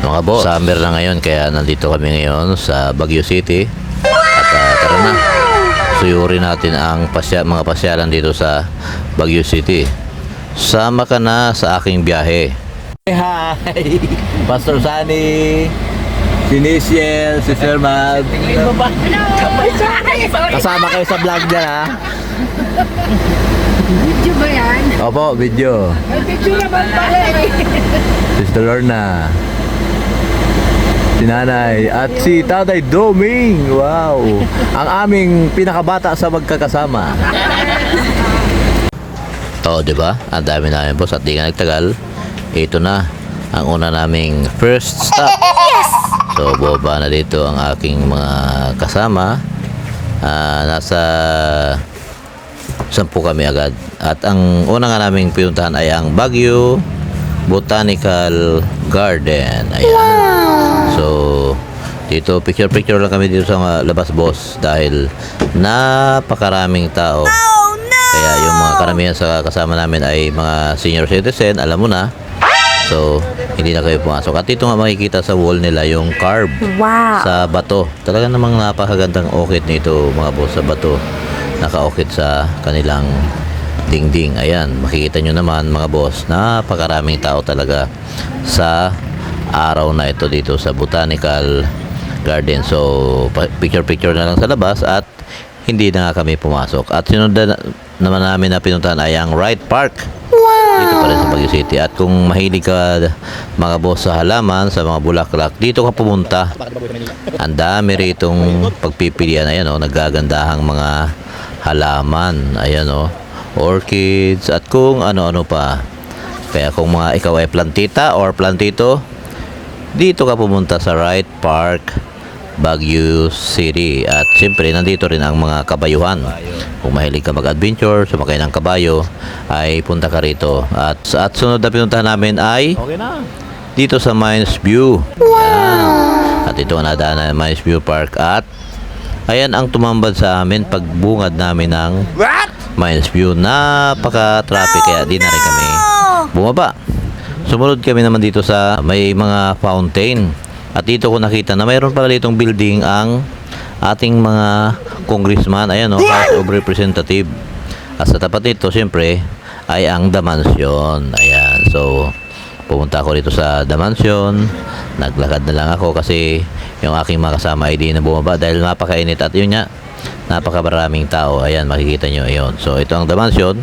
Mga boss, summer na ngayon kaya nandito kami ngayon sa Baguio City. At tara na, suyurin natin ang mga pasyalan dito sa Baguio City. Sama ka na sa aking biyahe. Hi! Pastor Sunny, si Nisiel, si Sir Mag. Kasama kayo sa vlog dyan, ha? Video ba yan? Opo, video. May video naman pala eh. Sister Lorna, si Nanay, at si Tatay Doming. Wow! Ang aming pinakabata sa magkakasama. Oo, diba? Ang dami namin, boss. At di ka nagtagal, ito na ang una naming first stop. So, baba na dito ang aking mga kasama. Nasa 10 kami agad. At ang una nga naming pinuntahan ay ang Baguio Botanical Garden. Ayan. So, dito picture lang kami dito sa labas, boss, dahil napakaraming tao. Kaya yung mga karamihan sa kasama namin ay mga senior citizen, alam mo na. So, hindi na kayo pumasok. At dito nga makikita sa wall nila yung carve sa bato. Talaga namang napakagandang okit nito, mga boss, sa bato. Naka-okit sa kanilang dingding. Ayan, makikita nyo naman, mga boss, napakaraming tao talaga sa araw na ito dito sa Botanical Garden. So, picture na lang sa labas at hindi na nga kami pumasok. At sinundan naman namin na pinuntahan ay ang Wright Park. Dito pa rin sa Baguio City. At kung mahilig ka, mga boss, sa halaman, sa mga bulaklak, dito ka pumunta. Ang dami ritong pagpipilian. Ayan, nagagandahang mga halaman. Ayan, orchids at kung ano-ano pa. Kaya kung ikaw ay plantita or plantito, dito ka pumunta sa Wright Park, Baguio City. At siyempre nandito rin ang mga kabayuhan. Kung mahilig ka mag-adventure, sumakay ng kabayo, ay punta ka rito. At sunod na pinuntahan namin ay dito sa Mines View. Ayan. At ito ang nadaan ng Mines View Park. At ayan ang tumambad sa amin pagbungad namin ng Mines View. Napaka-traffic kaya di na rin kami bumaba. Sumunod kami naman dito sa may mga fountain. At dito ko nakita na mayroon pala ditong building ang ating mga congressman. Ayan, House of Representative. At sa tapat nito, siyempre, ay ang The Mansion. Ayan, so pumunta ako dito sa The Mansion. Naglakad na lang ako kasi yung aking mga kasama ay di na bumaba dahil napakainit. At yun nga, napakabaraming tao. Ayan, makikita nyo. Ayun. So ito ang The Mansion.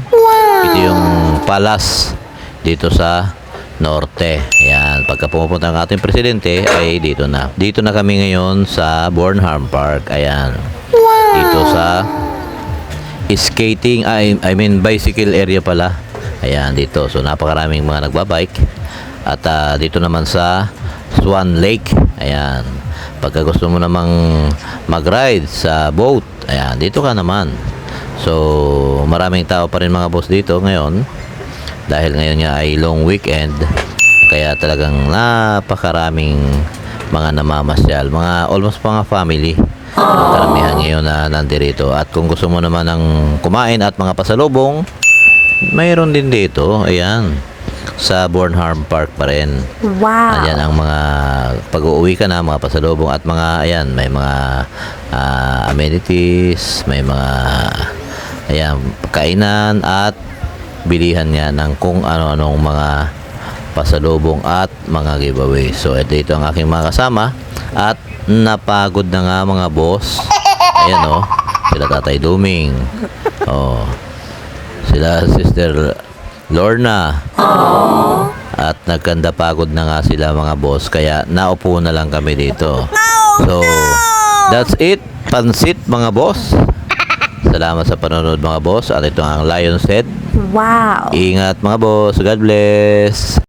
Ito yung palace dito sa norte. Ayan, pagka pumupunta ang ating presidente ay dito na. Dito na kami ngayon sa Bornham Park. Ayan. Dito sa skating, I mean bicycle area pala. Ayan, dito. So napakaraming mga nagbabike. At dito naman sa Swan Lake. Ayan. Pagka gusto mo namang mag-ride sa boat, ayan, dito ka naman. So maraming tao pa rin, mga boss, dito ngayon. Dahil ngayon nga ay long weekend, kaya talagang napakaraming mga namamasyal, mga almost mga family. Karamihan ngayon na nandirito. At kung gusto mo naman ng kumain at mga pasalubong, mayroon din dito. Ayan, sa Bornham Park pa rin. Ayan ang mga pag-uuwi ka na, mga pasalubong at mga, ayan, may mga amenities, may mga, ayan, kainan at bilihan nga ng kung ano-anong mga pasalubong at mga giveaway. So ito ang aking mga kasama at napagod na nga, mga boss. Ayan, sila Tatay Doming, sila Sister Lorna, at nagkanda pagod na nga sila, mga boss, kaya naupo na lang kami dito. So that's it, pansit, mga boss. Salamat sa panonood, mga boss. At ito ang Lion's Head. Ingat, mga boss. God bless.